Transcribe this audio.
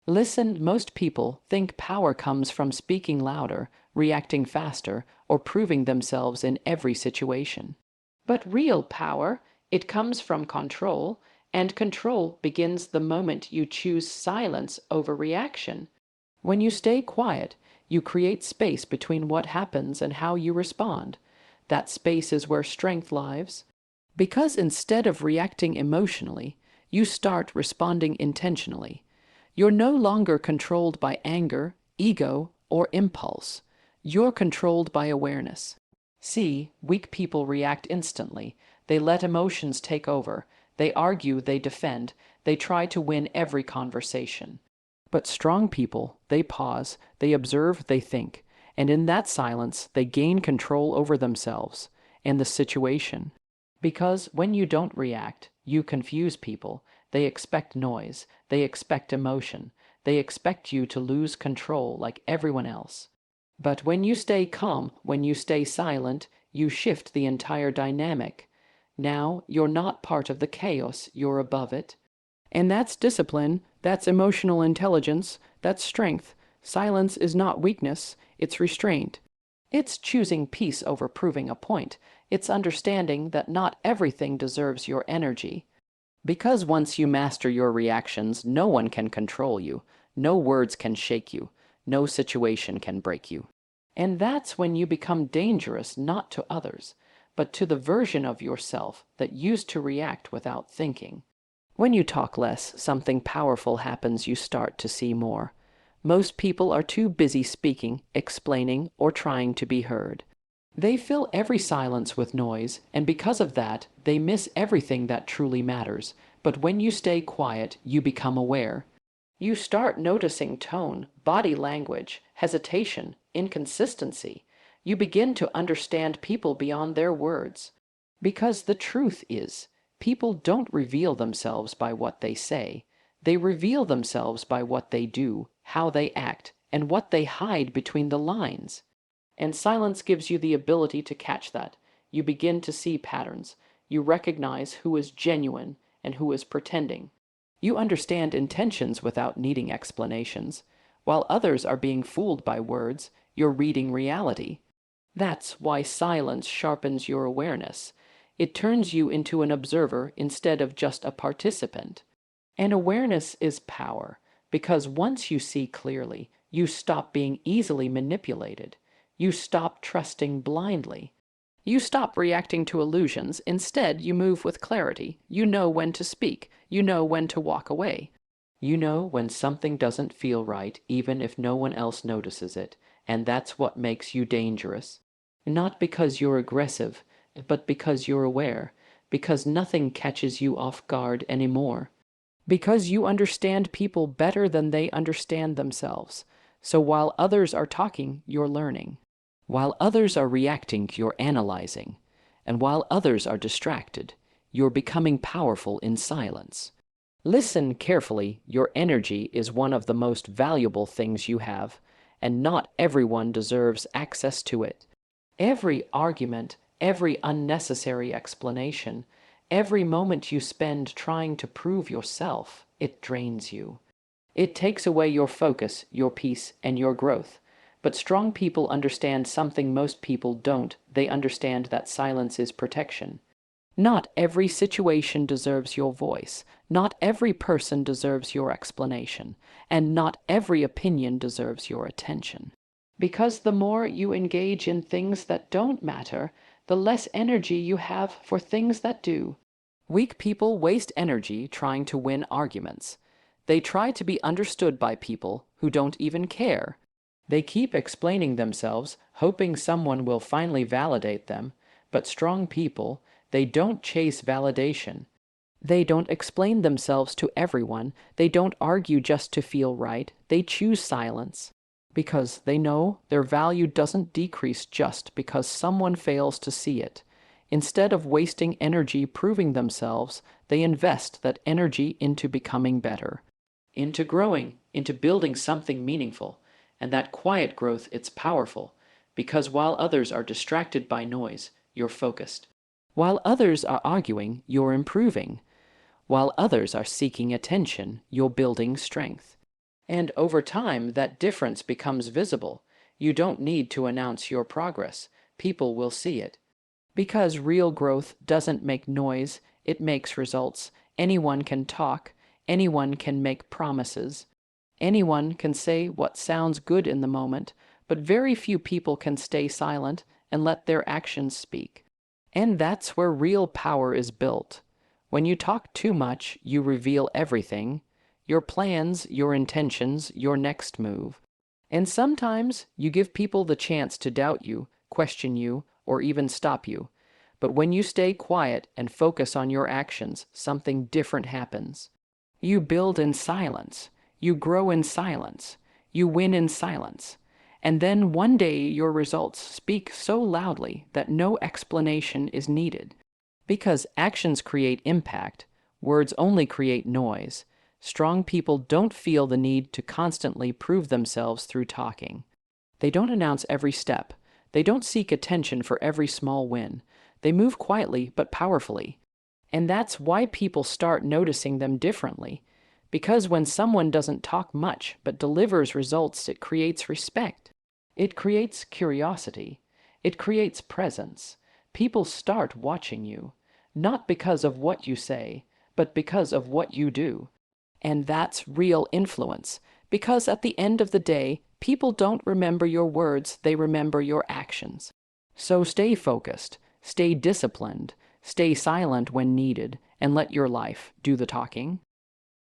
Listen, most people think power comes from speaking louder, reacting faster, or proving themselves in every situation. But real power, it comes from control, and control begins the moment you choose silence over reaction. When you stay quiet, you create space between what happens and how you respond. That space is where strength lies. Because instead of reacting emotionally, you start responding intentionally. You're no longer controlled by anger, ego, or impulse. You're controlled by awareness. See, weak people react instantly. They let emotions take over. They argue, they defend, they try to win every conversation. But strong people, they pause, they observe, they think, and in that silence, they gain control over themselves and the situation. Because when you don't react, you confuse people. They expect noise, they expect emotion, they expect you to lose control like everyone else. But when you stay calm, when you stay silent, you shift the entire dynamic. Now you're not part of the chaos, you're above it. And that's discipline, that's emotional intelligence, that's strength. Silence is not weakness, it's restraint. It's choosing peace over proving a point. It's understanding that not everything deserves your energy. Because once you master your reactions, no one can control you, no words can shake you, no situation can break you. And that's when you become dangerous not to others, but to the version of yourself that used to react without thinking. When you talk less, something powerful happens. You start to see more. Most people are too busy speaking, explaining, or trying to be heard. They fill every silence with noise, and because of that, they miss everything that truly matters. But when you stay quiet, you become aware. You start noticing tone, body language, hesitation, inconsistency. You begin to understand people beyond their words. Because the truth is, people don't reveal themselves by what they say. They reveal themselves by what they do, how they act, and what they hide between the lines. And silence gives you the ability to catch that. You begin to see patterns. You recognize who is genuine and who is pretending. You understand intentions without needing explanations. While others are being fooled by words, you're reading reality. That's why silence sharpens your awareness. It turns you into an observer instead of just a participant. And awareness is power, because once you see clearly, you stop being easily manipulated. You stop trusting blindly. You stop reacting to illusions. Instead, you move with clarity. You know when to speak. You know when to walk away. You know when something doesn't feel right, even if no one else notices it. And that's what makes you dangerous. Not because you're aggressive, but because you're aware. Because nothing catches you off guard anymore. Because you understand people better than they understand themselves. So while others are talking, you're learning. While others are reacting, you're analyzing. And while others are distracted, you're becoming powerful in silence. Listen carefully. Your energy is one of the most valuable things you have, and not everyone deserves access to it. Every argument, every unnecessary explanation, every moment you spend trying to prove yourself, it drains you. It takes away your focus, your peace, and your growth. But strong people understand something most people don't. They understand that silence is protection. Not every situation deserves your voice. Not every person deserves your explanation. And not every opinion deserves your attention. Because the more you engage in things that don't matter, the less energy you have for things that do. Weak people waste energy trying to win arguments. They try to be understood by people who don't even care. They keep explaining themselves, hoping someone will finally validate them. But strong people, they don't chase validation. They don't explain themselves to everyone. They don't argue just to feel right. They choose silence. Because they know their value doesn't decrease just because someone fails to see it. Instead of wasting energy proving themselves, they invest that energy into becoming better, into growing, into building something meaningful. And that quiet growth, it's powerful, because while others are distracted by noise, you're focused. While others are arguing, you're improving. While others are seeking attention, you're building strength. And over time, that difference becomes visible. You don't need to announce your progress. People will see it. Because real growth doesn't make noise, it makes results. Anyone can talk. Anyone can make promises. Anyone can say what sounds good in the moment, but very few people can stay silent and let their actions speak. And that's where real power is built. When you talk too much, you reveal everything: your plans, your intentions, your next move. And sometimes you give people the chance to doubt you, question you, or even stop you. But when you stay quiet and focus on your actions, something different happens. You build in silence. You grow in silence. You win in silence. And then one day your results speak so loudly that no explanation is needed. Because actions create impact, words only create noise. Strong people don't feel the need to constantly prove themselves through talking. They don't announce every step. They don't seek attention for every small win. They move quietly but powerfully. And that's why people start noticing them differently. Because when someone doesn't talk much but delivers results, it creates respect. It creates curiosity. It creates presence. People start watching you, not because of what you say, but because of what you do. And that's real influence, because at the end of the day, people don't remember your words, they remember your actions. So stay focused, stay disciplined, stay silent when needed, and let your life do the talking.